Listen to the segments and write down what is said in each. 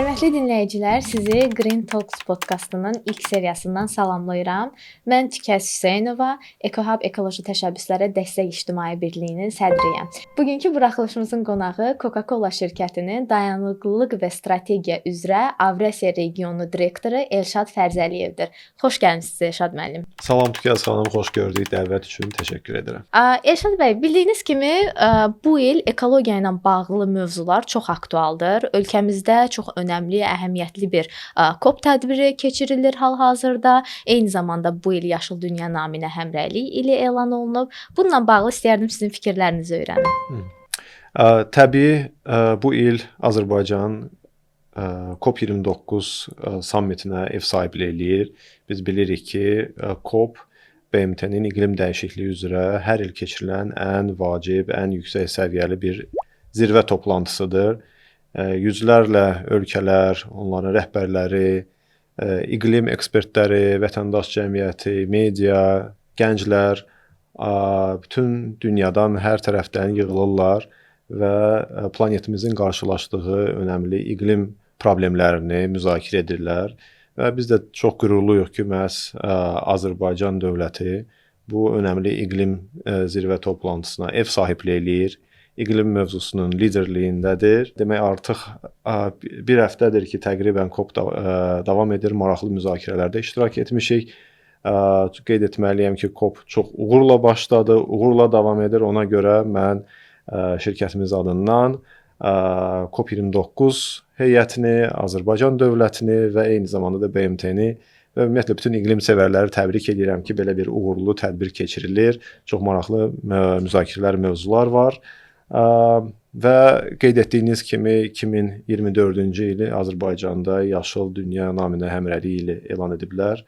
Hörmətli dinləyicilər, sizi Green Talks podkastının ilk seriyasından salamlayıram. Mən Tikəz Hüseynova, EcoHub Ekoloji Təşəbbüslərə Dəstək İctimai Birliyinin sədriyəm. Bugünkü buraxılışımızın qonağı Coca-Cola şirkətinin dayanıqlılıq və strategiya üzrə Avrasiya regionu direktoru Elşad Fərzəliyevdir. Xoş gəlmisiniz Elşad müəllim. Salam Tikəz xanım, xoş gördük. Dəvət üçün təşəkkür edirəm. Elşad bəy, bildiyiniz kimi bu il ekologiya ilə bağlı mövzular çox aktualdır. Ölkəmizdə çox önəmli, əhəmiyyətli bir COP tədbiri keçirilir hal-hazırda. Eyni zamanda bu il Yaşıl Dünya naminə həmrəylik ili elan olunub. Bununla bağlı istəyərdim sizin fikirlərinizi öyrənim. Təbii bu il Azərbaycan COP29 sammitinə ev sahibliyi eləyir. Biz bilirik ki, COP BMT-nin iqlim dəyişikliyi üzrə hər il keçirilən ən vacib, ən yüksək səviyyəli bir zirvə toplantısıdır. Yüzlərlə ölkələr, onların rəhbərləri, iqlim ekspertləri, vətəndaş cəmiyyəti, media, gənclər bütün dünyadan hər tərəfdən yığılırlar və planetimizin qarşılaşdığı önəmli iqlim problemlərini müzakirə edirlər. Və biz də çox qürurluyuq ki, məhz Azərbaycan dövləti bu önəmli iqlim zirvə toplantısına ev sahibliyi eləyir. İqlim mövzusunun liderliyindədir. Demək, artıq bir həftədir ki, təqribən COP davam edir. Maraqlı müzakirələrdə iştirak etmişik. Qeyd etməliyəm ki, COP çox uğurla başladı, uğurla davam edir. Ona görə mən şirkətimiz adından COP29 heyətini, Azərbaycan dövlətini və eyni zamanda da BMT-ni və ümumiyyətlə bütün iqlim sevərləri təbrik edirəm ki, belə bir uğurlu tədbir keçirilir. Çox maraqlı müzakirələr, mövzular var. Və qeyd etdiyiniz kimi 2024-cü ili Azərbaycanda Yaşıl Dünya naminə həmrəylik ili elan ediblər.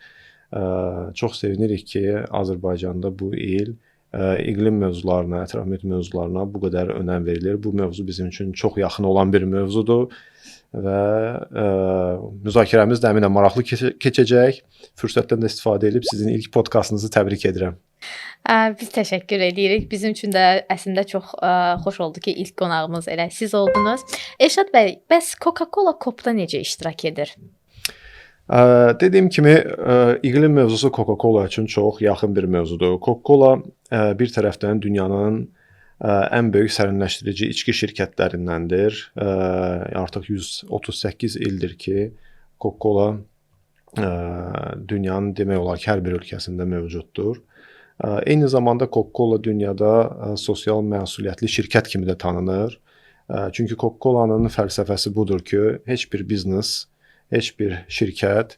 Çox sevinirik ki, Azərbaycanda bu il iqlim mövzularına, ətraf mühit mövzularına bu qədər önəm verilir. Bu mövzu bizim üçün çox yaxın olan bir mövzudur və müzakirəmiz də əminəm maraqlı keçəcək. Fürsətdən də istifadə edib sizin ilk podkastınızı təbrik edirəm. Biz təşəkkür edirik. Bizim üçün də əslində çox xoş oldu ki, ilk qonağımız elə siz oldunuz. Elşad bəy, bəs Coca-Cola COP-da necə iştirak edir? Dediyim kimi, iqlim mövzusu Coca-Cola üçün çox yaxın bir mövzudur. Coca-Cola bir tərəfdən dünyanın ən böyük sərinləşdirici içki şirkətlərindəndir. Artıq 138 ildir ki, Coca-Cola dünyanın demək olar ki, hər bir ölkəsində mövcuddur. Eyni zamanda Coca-Cola dünyada sosial məsuliyyətli şirkət kimi də tanınır. Çünki Coca-Cola'nın fəlsəfəsi budur ki, heç bir biznes, heç bir şirkət,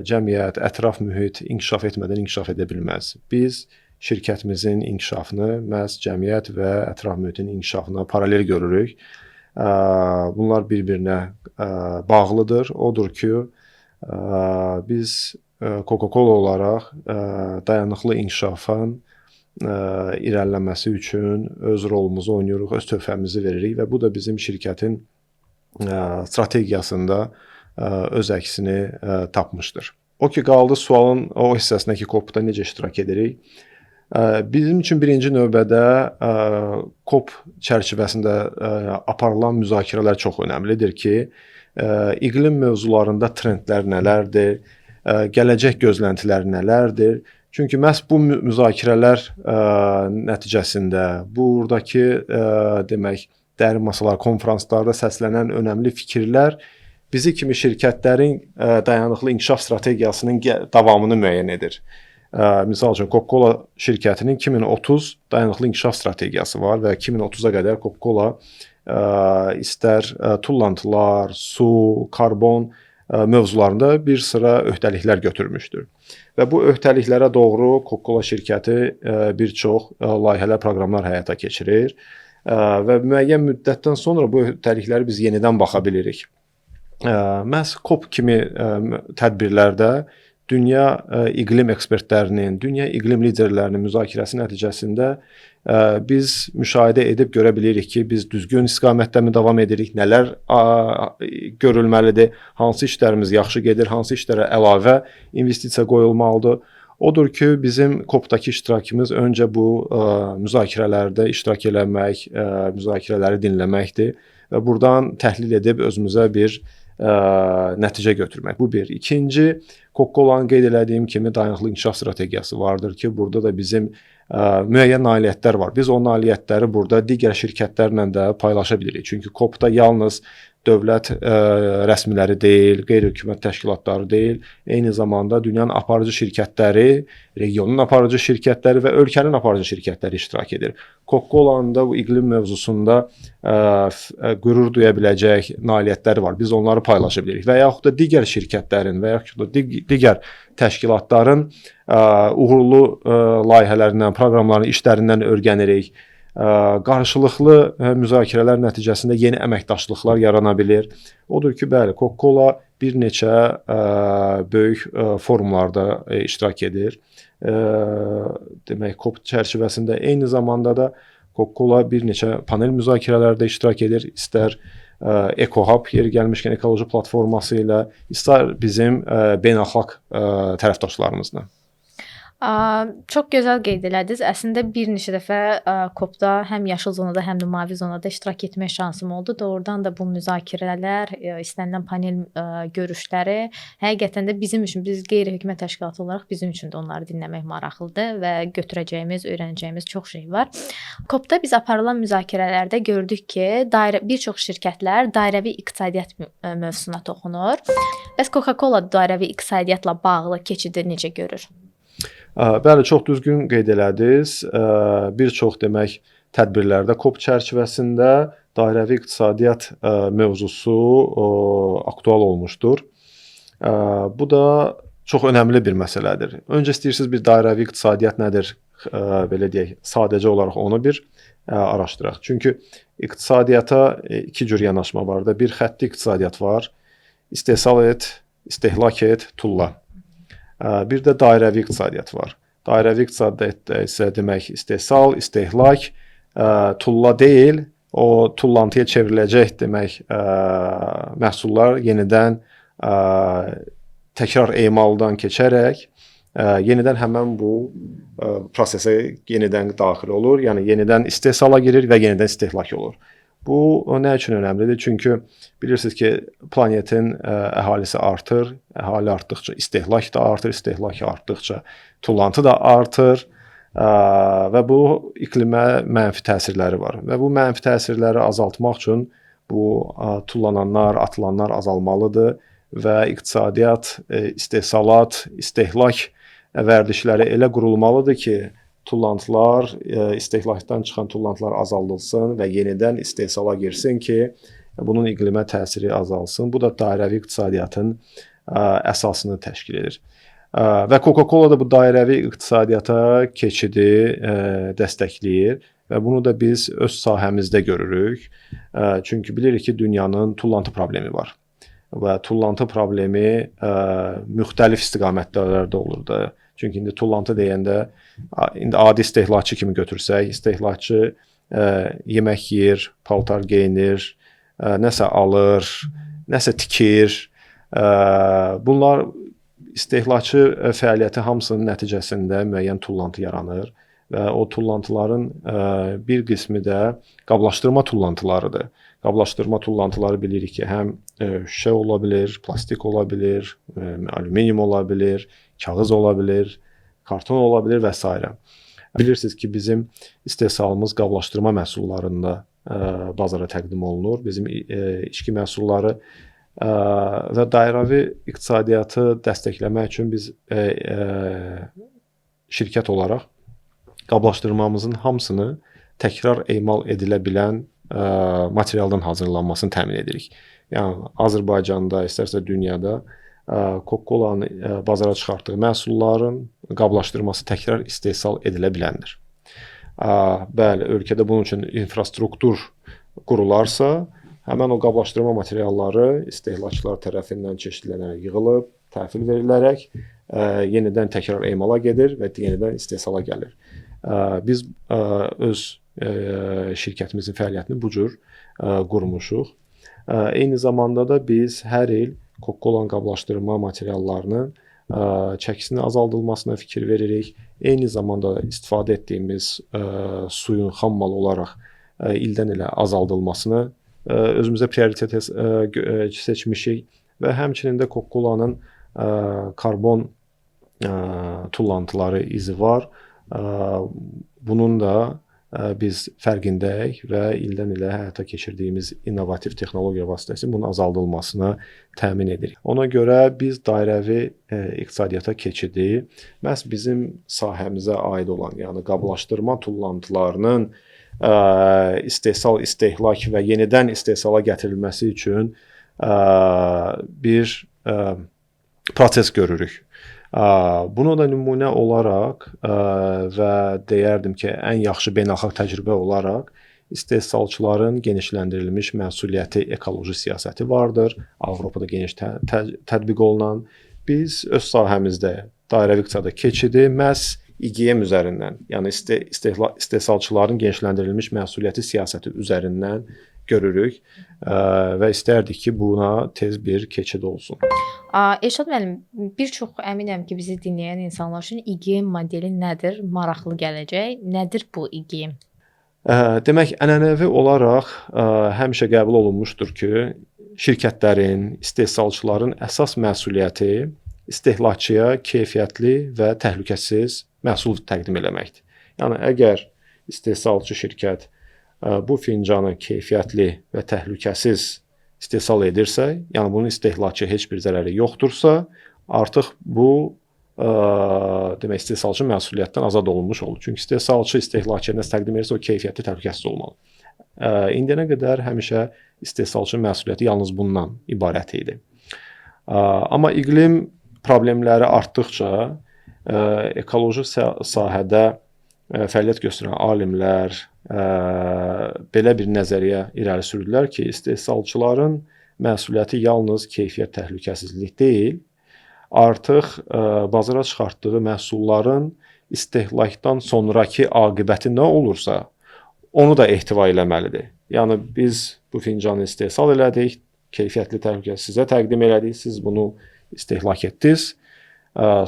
cəmiyyət, ətraf mühit inkişaf etmədən inkişaf edə bilməz. Biz şirkətimizin inkişafını məhz cəmiyyət və ətraf mühitin inkişafına paralel görürük. Bunlar bir-birinə bağlıdır. Odur ki, biz Coca-Cola olaraq dayanıqlı inkişafın irəliləməsi üçün öz rolumuzu oynayırıq, öz töhfəmizi veririk və bu da bizim şirkətin strategiyasında öz əksini tapmışdır. O ki, qaldı sualın o hissəsinə ki, COP-da necə iştirak edirik. Bizim üçün birinci növbədə COP çərçivəsində aparılan müzakirələr çox önəmlidir ki, iqlim mövzularında trendlər nələrdir, gələcək gözləntilər nələrdir? Çünki məhz bu müzakirələr nəticəsində buradakı demək, dərin masalar, konfranslarda səslənən önəmli fikirlər bizi kimi şirkətlərin dayanıqlı inkişaf strategiyasının davamını müəyyən edir. Misal üçün, Coca-Cola şirkətinin 2030 dayanıqlı inkişaf strategiyası var və 2030-a qədər Coca-Cola istər tullantılar, su, karbon mövzularında bir sıra öhdəliklər götürmüşdür. Və bu öhdəliklərə doğru Coca-Cola şirkəti bir çox layihələr, proqramlar həyata keçirir və müəyyən müddətdən sonra bu öhdəlikləri biz yenidən baxa bilirik. Məhz COP kimi tədbirlərdə dünya iqlim ekspertlərinin, dünya iqlim liderlərinin müzakirəsi nəticəsində biz müşahidə edib görə bilirik ki, biz düzgün istiqamətdə mi davam edirik, nələr görülməlidir, hansı işlərimiz yaxşı gedir, hansı işlərə əlavə investisiya qoyulmalıdır. Odur ki, bizim COP-dakı iştirakımız öncə bu müzakirələrdə iştirak eləmək, müzakirələri dinləməkdir və buradan təhlil edib özümüzə bir nəticə götürmək. Bu bir. İkinci, Coca-Cola-nın qeyd elədiyim kimi dayanıqlı inkişaf strategiyası vardır ki, burada da bizim müəyyən nailiyyətlər var. Biz o nailiyyətləri burada digər şirkətlərlə də paylaşa bilirik. Çünki COP-da yalnız dövlət rəsmiləri deyil, qeyri-hökumət təşkilatları deyil, eyni zamanda dünyanın aparıcı şirkətləri, regionun aparıcı şirkətləri və ölkənin aparıcı şirkətləri iştirak edir. Coca-Cola-nın da bu iqlim mövzusunda qürur duya biləcək nailiyyətləri var. Biz onları paylaşa bilirik və yaxud da digər şirkətlərin və yaxud da digər təşkilatların uğurlu layihələrindən, proqramların, işlərindən öyrənirik. Qarşılıqlı müzakirələr nəticəsində yeni əməkdaşlıqlar yarana bilər. Odur ki, bəli, Coca-Cola bir neçə böyük forumlarda iştirak edir. Demək, COP çərçivəsində eyni zamanda da Coca-Cola bir neçə panel müzakirələrdə iştirak edir. İstər EcoHub yeri gəlmişkən ekoloji platforması ilə, istər bizim beynəlxalq tərəfdaşlarımızla. Çox gözəl qeyd elədiniz. Əslində bir neçə dəfə COP-da həm yaşıl zonada, həm də mavi zonada iştirak etmək şansım oldu. Doğrudan da bu müzakirələr, istənilən panel görüşləri həqiqətən də bizim üçün, biz qeyri-hökumət təşkilatı olaraq bizim üçün də onları dinləmək maraqlıdır və götürəcəyimiz, öyrənəcəyimiz çox şey var. COP-da biz aparılan müzakirələrdə gördük ki, bir çox şirkətlər dairəvi iqtisadiyyat mövzusuna toxunur. Bəs Coca-Cola dairəvi iqtisadiyyatla bağlı keçidi necə görür? Bəli, çox düzgün qeyd elədiniz. Bir çox demək tədbirlərdə COP çərçivəsində dairəvi iqtisadiyyat mövzusu aktual olmuşdur. Bu da çox önəmli bir məsələdir. Öncə istəyirsiniz bir dairəvi iqtisadiyyat nədir? Belə deyək, sadəcə olaraq onu bir araşdıraq. Çünki iqtisadiyyata iki cür yanaşma var da. Bir xətti iqtisadiyyat var. İstehsal et, istehlak et, tulla. Bir də dairəvi iqtisadiyyat var. Dairəvi iqtisadiyyatda isə demək istehsal, istehlak, tulla deyil, o tullantıya çevriləcək demək məhsullar yenidən təkrar emaldan keçərək yenidən həmin bu prosesə yenidən daxil olur. Yəni yenidən istehsala girir və yenidən istehlak olur. Bu nə üçün önəmlidir? Çünki bilirsiniz ki, planetin əhalisi artır. Əhali artdıqca istehlak da artır, istehlak artdıqca tullantı da artır və bu iqlimə mənfi təsirləri var. Və bu mənfi təsirləri azaltmaq üçün bu tullananlar, atılanlar azalmalıdır və iqtisadiyyat, istehsalat, istehlak vərdişləri elə qurulmalıdır ki, tullantılar, istehlakdan çıxan tullantılar azaldılsın və yenidən istehsala girsin ki, bunun iqlimə təsiri azalsın. Bu da dairəvi iqtisadiyyatın əsasını təşkil edir. Və Coca-Cola da bu dairəvi iqtisadiyyata keçidi dəstəkləyir və bunu da biz öz sahəmizdə görürük. Çünki bilirik ki, dünyanın tullantı problemi var və tullantı problemi müxtəlif istiqamətlərdə olur da. Çünki indi tullantı deyəndə, indi adi istehlakçı kimi götürsək, istehlakçı yemək yeyir, paltar geyinir, nəsə alır, nəsə tikir. Bunlar istehlakçı fəaliyyəti hamısının nəticəsində müəyyən tullantı yaranır və o tullantıların bir qismi də qablaşdırma tullantılarıdır. Qablaşdırma tullantıları bilirik ki, həm şüşə ola bilər, plastik ola bilər, alüminium ola bilər, kağız ola bilər, karton ola bilər və s. Bilirsiniz ki, bizim istehsalımız qablaşdırma məhsullarında bazara təqdim olunur. Bizim içki məhsulları və dairəvi iqtisadiyyatı dəstəkləmək üçün biz şirkət olaraq qablaşdırmamızın hamısını təkrar emal edilə bilən materialdan hazırlanmasını təmin edirik. Yəni Azərbaycanda, istərsə dünyada Coca-Cola-nın bazara çıxartdığı məhsulların qablaşdırması təkrar istehsal edilə biləndir. Bəli, ölkədə bunun üçün infrastruktur qurularsa, həmin o qablaşdırma materialları istehlakçılar tərəfindən çeşidlənərək yığılıb, təhvil verilərək yenidən təkrar emala gedir və yenidən istehsala gəlir. Biz öz şirkətimizin fəaliyyətini bu cür qurmuşuq. Eyni zamanda da biz hər il Coca-Cola qablaşdırma materiallarının çəkisinin azaldılmasına fikir veririk. Eyni zamanda istifadə etdiyimiz suyun xammal olaraq ildən ilə azaldılmasını özümüzə prioritet seçmişik və həmçinin də Coca-Cola-nın karbon tullantıları izi var. Bunun da biz fərqindəyik və ildən ilə həyata keçirdiyimiz innovativ texnologiya vasitəsilə bunun azaldılmasına təmin edirik. Ona görə biz dairəvi iqtisadiyyata keçidi məhz bizim sahəmizə aid olan, yəni qablaşdırma tullantılarının istehsal, istehlak və yenidən istehsala gətirilməsi üçün bir proses görürük. Bunu da nümunə olaraq və deyərdim ki, ən yaxşı beynəlxalq təcrübə olaraq istehsalçıların genişləndirilmiş məsuliyyəti ekoloji siyasəti vardır. Avropada geniş tətbiq olunan. Biz öz sahəmizdə dairəvi iqtisada keçidi məhz İGM üzərindən, yəni istehsalçıların genişləndirilmiş məsuliyyəti siyasəti üzərindən görürük və istərdik ki, buna tez bir keçid olsun. Elşad müəllim, bir çox əminəm ki, bizi dinləyən insanlar üçün İGM modeli nədir? Maraqlı gələcək. Nədir bu İGM? Demək, ənənəvi olaraq həmişə qəbul olunmuşdur ki, şirkətlərin, istehsalçıların əsas məsuliyyəti istehlakçıya keyfiyyətli və təhlükəsiz məhsul təqdim eləməkdir. Yəni, əgər istehsalçı şirkət bu fincanı keyfiyyətli və təhlükəsiz istehsal edirsə, yəni bunun istehlakçıya heç bir zərəri yoxdursa, artıq bu demək istehsalçı məsuliyyətdən azad olunmuş olur. Çünki istehsalçı istehlakçıya nəsə təqdim edirsə, o keyfiyyətli, təhlükəsiz olmalı. İndiyənə qədər həmişə istehsalçı məsuliyyəti yalnız bundan ibarət idi. Amma iqlim problemləri artdıqca ekoloji sahədə fəaliyyət göstərən alimlər belə bir nəzəriyyə irəli sürdülər ki, istehsalçıların məsuliyyəti yalnız keyfiyyət təhlükəsizlik deyil, artıq bazara çıxartdığı məhsulların istehlakdan sonrakı aqibəti nə olursa, onu da ehtiva eləməlidir. Yəni biz bu fincanı istehsal elədik, keyfiyyətli təhlükəsiz sizə təqdim elədik, siz bunu istehlak etdiniz,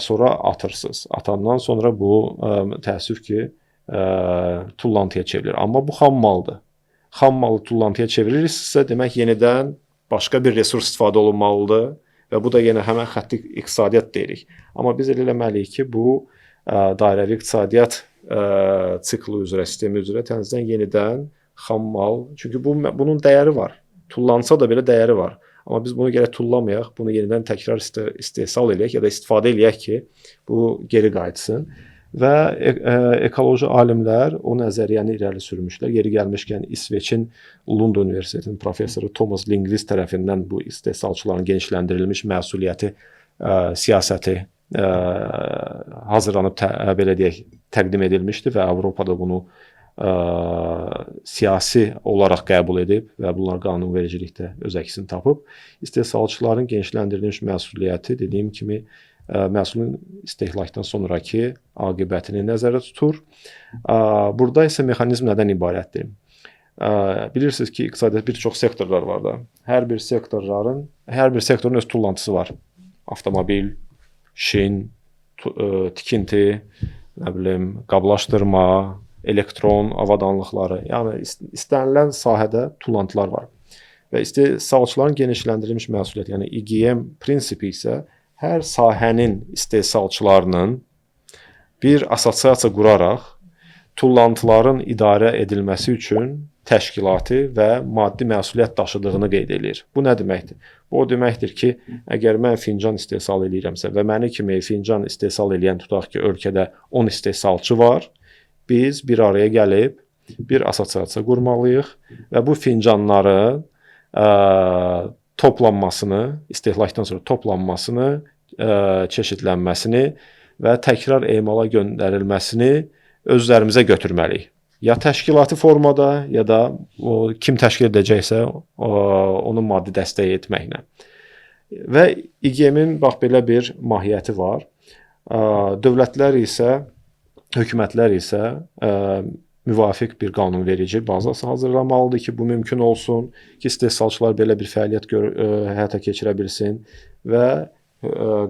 sonra atırsınız. Atandan sonra bu təəssüf ki, tullantıya çevrilir. Amma bu xam maldır. Xam malı tullantıya çevirirsinizsə, demək yenidən başqa bir resurs istifadə olunmalıdır və bu da yenə həmən xətti iqtisadiyyat deyirik. Amma biz elə eləməliyik ki, bu dairəvi iqtisadiyyat siklı üzrə, sistemi üzrə təzədən yenidən xam mal, çünki bunun dəyəri var. Tullansa da belə dəyəri var. Amma biz bunu gərək tullamayaq, bunu yenidən təkrar istehsal eləyək ya da istifadə eləyək ki, bu geri qayıtsın. Və ekoloji alimlər o nəzəriyyəni irəli sürmüşlər. Yeri gəlmişkən İsveçin Lund Universitetinin professoru Thomas Lindqvist tərəfindən bu istehsalçıların genişləndirilmiş məsuliyyəti siyasəti hazırlanıb belə deyək, təqdim edilmişdi və Avropada bunu siyasi olaraq qəbul edib və bunlar qanunvericilikdə öz əksini tapıb. İstehsalçıların genişləndirilmiş məsuliyyəti dediyim kimi məhsulun istehlakdan sonrakı aqibətini nəzərdə tutur. Burada isə mexanizm nədən ibarətdir? Bilirsiniz ki, iqtisadiyyat bir çox sektorlar var da. Hər bir sektorun öz tullantısı var. Avtomobil, şin, tikinti, nə bilim, qablaşdırma, elektron avadanlıqları, yəni istənilən sahədə tullantılar var. Və istehsalçıların genişləndirilmiş məsuliyyəti, yəni İGM prinsipi isə hər sahənin istehsalçılarının bir assosiasiya quraraq tullantıların idarə edilməsi üçün təşkilatı və maddi məsuliyyət daşıdığını qeyd edir. Bu nə deməkdir? Bu o deməkdir ki, əgər mən fincan istehsal edirəmsə və məni kimi fincan istehsal edən tutaq ki, ölkədə 10 istehsalçı var, biz bir araya gəlib bir assosiasiya qurmalıyıq və bu fincanların toplanmasını, istehlakdan sonra toplanmasını, çeşidlənməsini və təkrar emala göndərilməsini özlərimizə götürməliyik. Ya təşkilati formada, ya da kim təşkil edəcəksə onun maddi dəstək etməklə. Və İGM-in bax belə bir mahiyyəti var. Dövlətlər isə, hökumətlər isə müvafiq bir qanunverici bazası hazırlamalıdır ki, bu mümkün olsun, ki, istehsalçılar belə bir fəaliyyət həyata keçirə bilsin və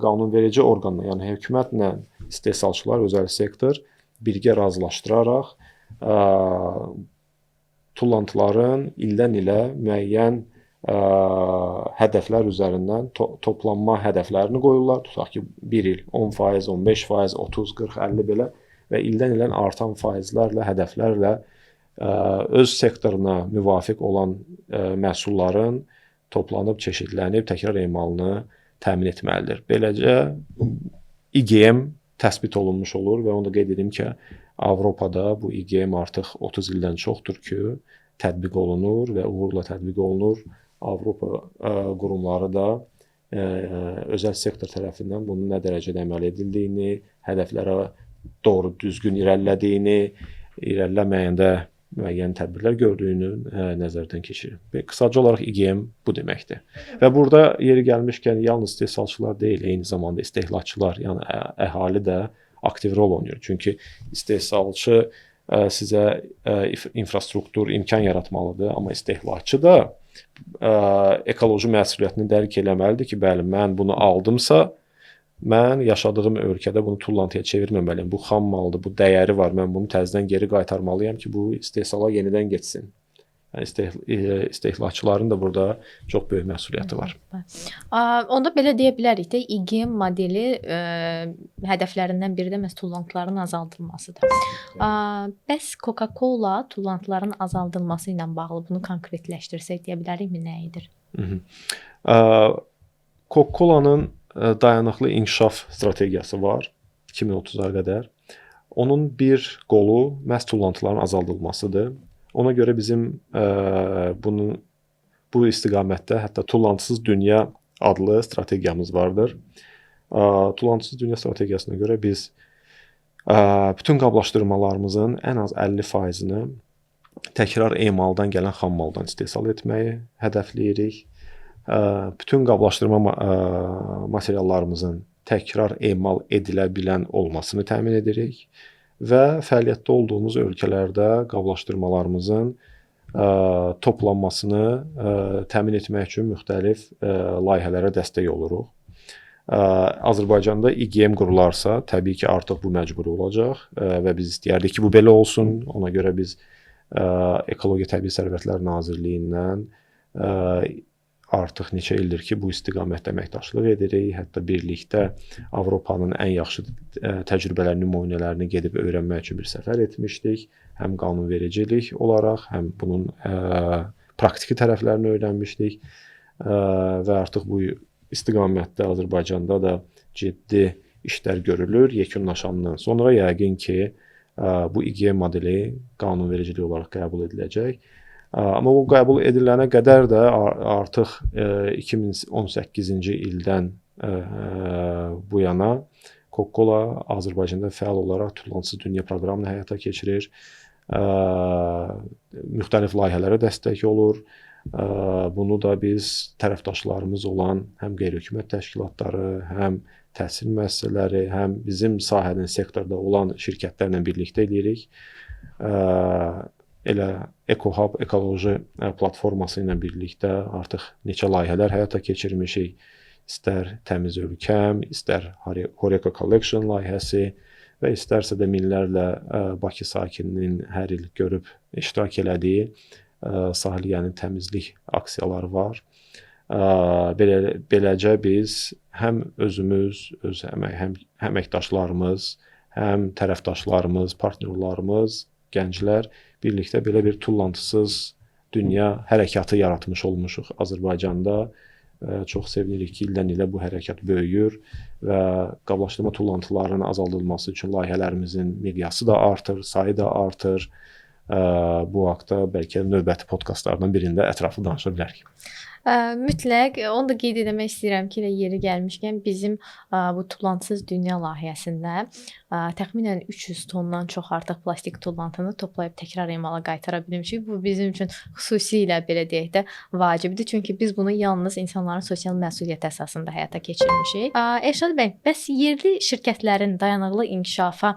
qanunverici orqanla, yəni hökumətlə istehsalçılar, özəl sektor birgə razılaşdıraraq tullantıların ildən ilə müəyyən hədəflər üzərindən toplanma hədəflərini qoyurlar. Tutaq ki, 1 il 10%, 15%, 30, 40, 50 belə və ildən ilə artan faizlərlə, hədəflərlə öz sektoruna müvafiq olan məhsulların toplanıb, çeşidlənib, təkrar emalını təmin etməlidir. Beləcə İGM təsbit olunmuş olur və onu da qeyd edim ki, Avropada bu İGM artıq 30 ildən çoxdur ki, tətbiq olunur və uğurla tətbiq olunur. Avropa qurumları da özəl sektor tərəfindən bunun nə dərəcədə əməl edildiyini, hədəflərə doğru düzgün irəlilədiyini, irəliləməyəndə müəyyən tədbirlər gördüyünü nəzərdən keçirir. Qısaca olaraq İGM bu deməkdir. Və burada yeri gəlmişkən yalnız istehsalçılar deyil, eyni zamanda istehlakçılar, yəni əhali də aktiv rol oynayır. Çünki istehsalçı sizə infrastruktur, imkan yaratmalıdır, amma istehlakçı da ekoloji məsuliyyətini dərk eləməlidir ki, bəli, mən bunu aldımsa, mən yaşadığım ölkədə bunu tullantıya çevirməməliyəm. Bu xam maldır, bu dəyəri var. Mən bunu təzədən geri qaytarmalıyam ki, bu istehsala yenidən getsin. Yəni istehlakçıların da burada çox böyük məsuliyyəti var. Onda belə deyə bilərik də, İGM modeli hədəflərindən biri də məhz tullantıların azaldılmasıdır. Bəs Coca-Cola tullantıların azaldılması ilə bağlı bunu konkretləşdirsək deyə bilərikmi nə edir? Coca-Cola'nın dayanıqlı inkişaf strategiyası var 2030-a qədər. Onun bir qolu məhz tullantıların azaldılmasıdır. Ona görə bizim bu istiqamətdə hətta tullantısız dünya adlı strategiyamız vardır. Tullantısız dünya strategiyasına görə biz bütün qablaşdırmalarımızın ən az 50%-ni təkrar emaldan gələn xam maldan istehsal etməyi hədəfləyirik. Bütün qablaşdırma materiallarımızın təkrar emal edilə bilən olmasını təmin edirik və fəaliyyətdə olduğumuz ölkələrdə qablaşdırmalarımızın toplanmasını təmin etmək üçün müxtəlif layihələrə dəstək oluruq. Azərbaycanda İGM qurularsa, təbii ki, artıq bu məcburi olacaq və biz istəyərdik ki, bu belə olsun. Ona görə biz Ekologiya Təbii Sərvətlər Nazirliyindən artıq neçə ildir ki, bu istiqamətdə əməkdaşlıq edirik. Hətta birlikdə Avropanın ən yaxşı təcrübələr nümunələrini gedib öyrənmək üçün bir səfər etmişdik. Həm qanunvericilik olaraq, həm bunun praktiki tərəflərini öyrənmişdik və artıq bu istiqamətdə Azərbaycanda da ciddi işlər görülür. Yekunlaşandan sonra yəqin ki, bu İGM modeli qanunvericilik olaraq qəbul ediləcək. Amma o qəbul edilənə qədər də artıq 2018-ci ildən bu yana Coca-Cola Azərbaycanda fəal olaraq tullantısız dünya proqramını həyata keçirir. Müxtəlif layihələrə dəstək olur. Bunu da biz tərəfdaşlarımız olan həm qeyri-hökumət təşkilatları, həm təhsil müəssisələri, həm bizim sahənin sektorda olan şirkətlərlə birlikdə edirik. Elə EcoHub ekoloji platforması ilə birlikdə artıq neçə layihələr həyata keçirmişik. İstər Təmiz Ölkəm, istər Horeca Collection layihəsi və istərsə də minlərlə Bakı sakininin hər il görüb iştirak elədiyi sahiliyənin təmizlik aksiyaları var. Beləcə biz həm özümüz, həm əməkdaşlarımız, həm tərəfdaşlarımız, partnyorlarımız, gənclər birlikdə belə bir tullantısız dünya hərəkatı yaratmış olmuşuq Azərbaycanda. Çox sevinirik ki, ildən ilə bu hərəkat böyüyür və qablaşdırma tullantılarının azaldılması üçün layihələrimizin miqyası da artır, sayı da artır. Bu haqda bəlkə növbəti podkastlardan birində ətraflı danışa bilərik. Mütləq onu da qeyd etmək istəyirəm ki, yeri gəlmişkən bizim bu tullantısız dünya layihəsində təxminən 300 tondan çox artıq plastik tullantını toplayıb təkrar emala qaytara bilmişik. Bu bizim üçün xüsusilə belə deyək də vacibdir. Çünki biz bunu yalnız insanların sosial məsuliyyəti əsasında həyata keçirmişik. Elşad bəy, bəs yerli şirkətlərin dayanıqlı inkişafa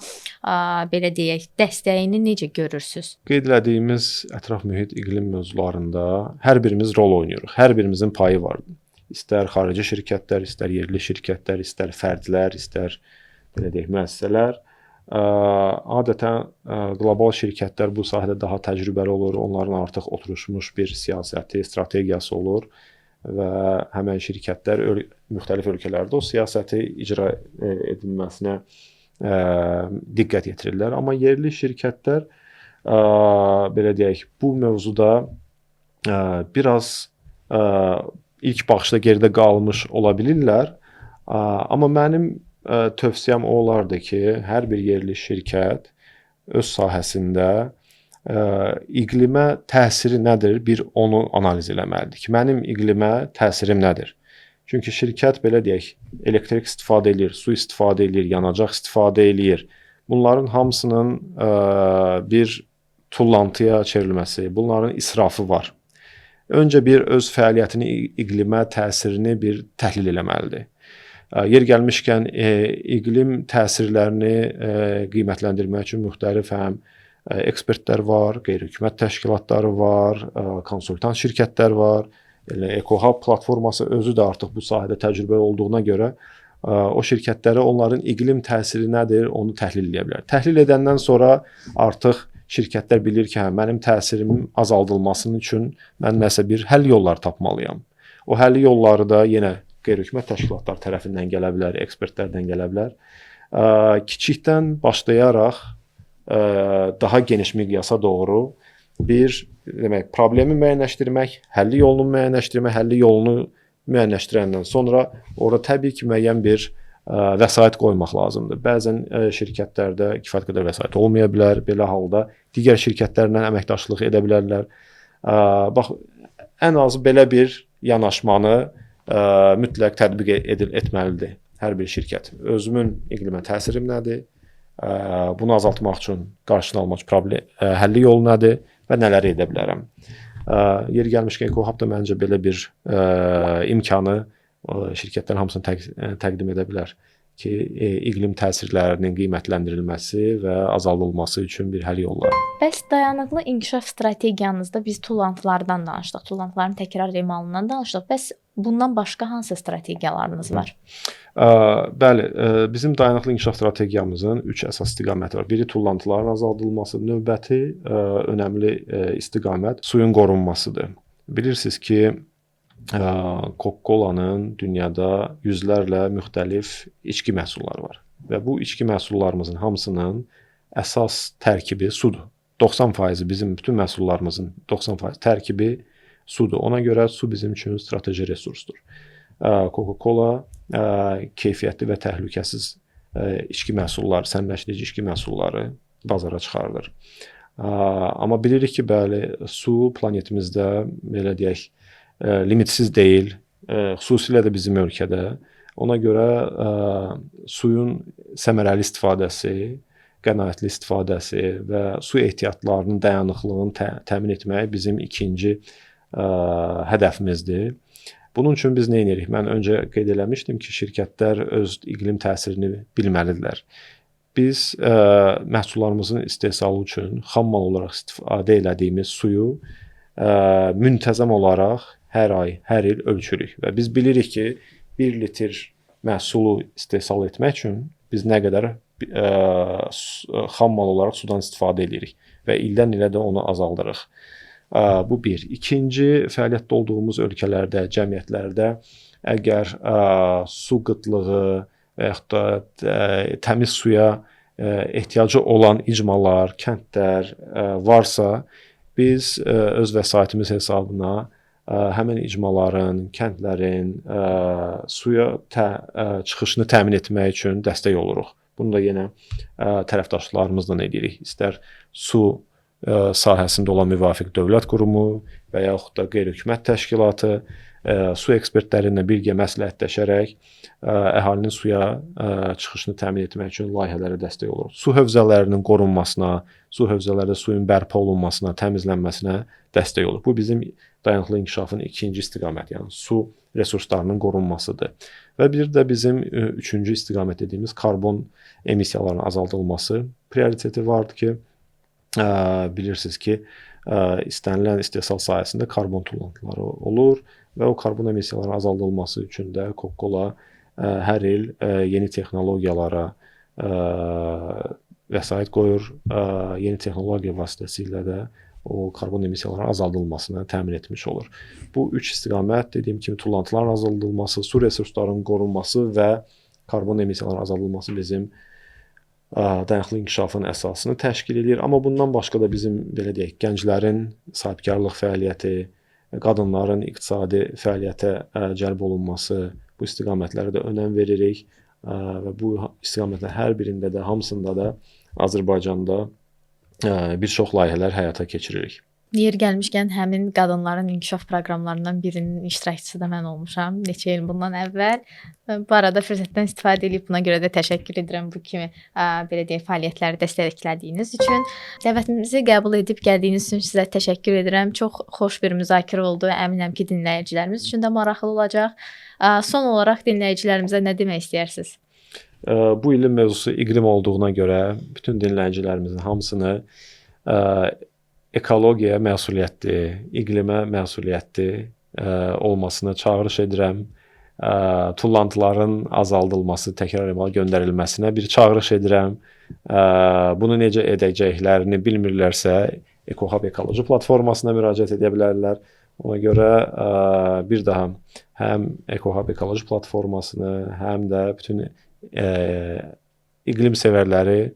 belə deyək, dəstəyini necə görürsüz? Qeyd etdiyimiz ətraf mühit iqlim mövzularında hər birimiz rol oynayırıq. Hər birimizin payı var. İstər xarici şirkətlər, istər yerli şirkətlər, istər fərdlər, istər belə deyək müəssisələr. adətən qlobal şirkətlər bu sahədə daha təcrübəli olur. Onların artıq oturmuş bir siyasəti, strategiyası olur və həmin şirkətlər müxtəlif ölkələrdə o siyasəti icra edilməsinə diqqət yetirirlər. Amma yerli şirkətlər belə deyək, bu mövzuda biraz ilk baxışda geridə qalmış ola bilirlər. Amma mənim tövsiyəm o olardı ki, hər bir yerli şirkət öz sahəsində iqlimə təsiri nədir, bir onu analiz eləməlidir ki, mənim iqlimə təsirim nədir? Çünki şirkət belə deyək, elektrik istifadə edir, su istifadə edir, yanacaq istifadə edir. Bunların hamısının bir tullantıya çevrilməsi, bunların israfı var. Öncə bir öz fəaliyyətini, iqlimə təsirini bir təhlil eləməlidir. Yer gəlmişkən iqlim təsirlərini qiymətləndirmək üçün müxtəlif həm ekspertlər var, qeyri-hökumət təşkilatları var, konsultant şirkətlər var. EcoHub platforması özü də artıq bu sahədə təcrübəli olduğuna görə o şirkətlərə onların iqlim təsiri nədir, onu təhlil edə bilər. Təhlil edəndən sonra artıq şirkətlər bilir ki, mənim təsirimin azaldılması üçün mən nəsə bir həll yolları tapmalıyam. O həll yolları da yenə qeyri-hökumət təşkilatları tərəfindən gələ bilər, ekspertlərdən gələ bilər. Kiçikdən başlayaraq daha geniş miqyasa doğru bir demək, problemi müəyyənləşdirmək, həlli yolunu müəyyənləşdirmək, həlli yolunu müəyyənləşdirəndən sonra orada təbii ki, müəyyən bir vəsait qoymaq lazımdır. Bəzən şirkətlərdə kifayət qədər vəsait olmaya bilər. Belə halda digər şirkətlərlə əməkdaşlıq edə bilərlər. Bax, ən azı belə bir yanaşmanı mütləq tətbiq etməlidir hər bir şirkət. Özümün iqlimə təsirim nədir? Bunu azaltmaq üçün qarşını almaq üçün həlli yolu nədir və nələri edə bilərəm? Yeri gəlmişkən EcoHub da məncə belə bir imkanı şirkətlərin hamısını təqdim edə bilər ki, iqlim təsirlərinin qiymətləndirilməsi və azaldılması üçün bir həll yolları. Bəs dayanıqlı inkişaf strategiyanızda biz tullantılardan danışdıq, tullantıların təkrar emalından danışdıq. Bəs bundan başqa hansı strategiyalarınız var? Bəli, bizim dayanıqlı inkişaf strategiyamızın 3 əsas istiqaməti var. Biri tullantıların azaldılması, növbəti önəmli istiqamət suyun qorunmasıdır. Bilirsiniz ki, Coca-Cola'nın dünyada yüzlərlə müxtəlif içki məhsulları var və bu içki məhsullarımızın hamısının əsas tərkibi sudur. 90% bizim bütün məhsullarımızın 90% tərkibi sudur. Ona görə su bizim üçün strateji resursdur. Coca-Cola keyfiyyətli və təhlükəsiz içki məhsulları, səmləşdirici içki məhsulları bazara çıxarılır. Amma bilirik ki, bəli, su planetimizdə belə deyək, limitsiz deyil, xüsusilə də bizim ölkədə. Ona görə suyun səmərəli istifadəsi, qənaətli istifadəsi və su ehtiyatlarının dayanıqlığını təmin etmək bizim ikinci hədəfimizdir. Bunun üçün biz nə edirik? Mən öncə qeyd eləmişdim ki, şirkətlər öz iqlim təsirini bilməlidirlər. Biz məhsullarımızın istehsalı üçün xammal olaraq istifadə etdiyimiz suyu müntəzəm olaraq hər ay, hər il ölçürük və biz bilirik ki, 1 litr məhsulu istehsal etmək üçün biz nə qədər xammal olaraq sudan istifadə edirik və ildən ilə də onu azaldırıq. Bu bir. İkinci, fəaliyyətdə olduğumuz ölkələrdə, cəmiyyətlərdə əgər su qıtlığı və yaxud da təmiz suya ehtiyacı olan icmalar, kəndlər varsa, biz öz vəsaitimiz hesabına həmin icmaların, kəndlərin suya çıxışını təmin etmək üçün dəstək oluruq. Bunu da yenə tərəfdaşlarımızla edirik. İstər su sahəsində olan müvafiq dövlət qurumu və yaxud da qeyri-hökumət təşkilatı su ekspertləri ilə birgə məsləhətləşərək əhalinin suya çıxışını təmin etmək üçün layihələrə dəstək olur. Su hövzələrinin qorunmasına, su hövzələrdə suyun bərpa olunmasına, təmizlənməsinə dəstək olur. Bu bizim dayanıqlı inkişafın ikinci istiqaməti, yəni su resurslarının qorunmasıdır. Və bir də bizim üçüncü istiqamət dediyimiz karbon emissiyalarının azaldılması prioriteti vardır ki, bilirsiniz ki, istənilən istehsal sahəsində karbon tullantıları olur və o karbon emissiyalarının azaldılması üçün də Coca-Cola hər il yeni texnologiyalara vəsait qoyur, yeni texnologiya vasitəsilə də o karbon emissiyalarının azaldılmasını təmin etmiş olur. Bu üç istiqamət dediyim kimi tullantıların azaldılması, su resurslarının qorunması və karbon emissiyalarının azaldılması bizim dayanıqlı inkişafın əsasını təşkil edir. Amma bundan başqa da bizim belə deyək, gənclərin sahibkarlıq fəaliyyəti, qadınların iqtisadi fəaliyyətə cəlb olunması, bu istiqamətlərə də önəm veririk və bu istiqamətlərin hər birində də, hamısında da Azərbaycanda bir çox layihələr həyata keçiririk. Yer gəlmişkən həmin qadınların inkişaf proqramlarından birinin iştirakçısı da mən olmuşam neçə il bundan əvvəl. Bu arada fürsətdən istifadə edib buna görə də təşəkkür edirəm bu kimi belə deyək fəaliyyətləri dəstəklədiyiniz üçün. Dəvətimizi qəbul edib gəldiyiniz üçün sizə təşəkkür edirəm. Çox xoş bir müzakirə oldu. Əminəm ki, dinləyicilərimiz üçün də maraqlı olacaq. Son olaraq dinləyicilərimizə nə demək istəyirsiniz? Bu ilin mövzusu iqlim olduğuna görə bütün dinləyicilərimizin hamısını ekologiyaya məsuliyyətli, iqlimə məsuliyyətli olmasına çağırış edirəm. Tullantıların azaldılması, təkrar emalə göndərilməsinə bir çağırış edirəm. Bunu necə edəcəklərini bilmirlərsə, EcoHub ekoloji platformasına müraciət edə bilərlər. Ona görə bir daha həm EcoHub ekoloji platformasını, həm də bütün iqlim sevərləri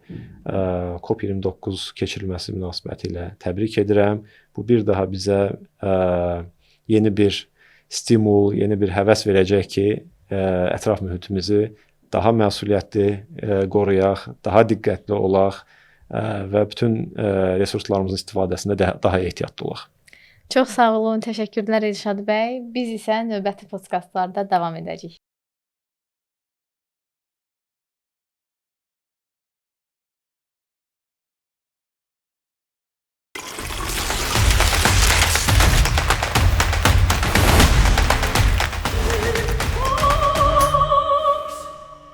COP29 keçirilməsi münasibətilə təbrik edirəm. Bu bir daha bizə yeni bir stimul, yeni bir həvəs verəcək ki, ətraf mühitimizi daha məsuliyyətli qoruyaq, daha diqqətli olaq və bütün resurslarımızın istifadəsində daha ehtiyatlı olaq. Çox sağ olun, təşəkkürlər Elşad bəy. Biz isə növbəti podkastlarda davam edəcəyik.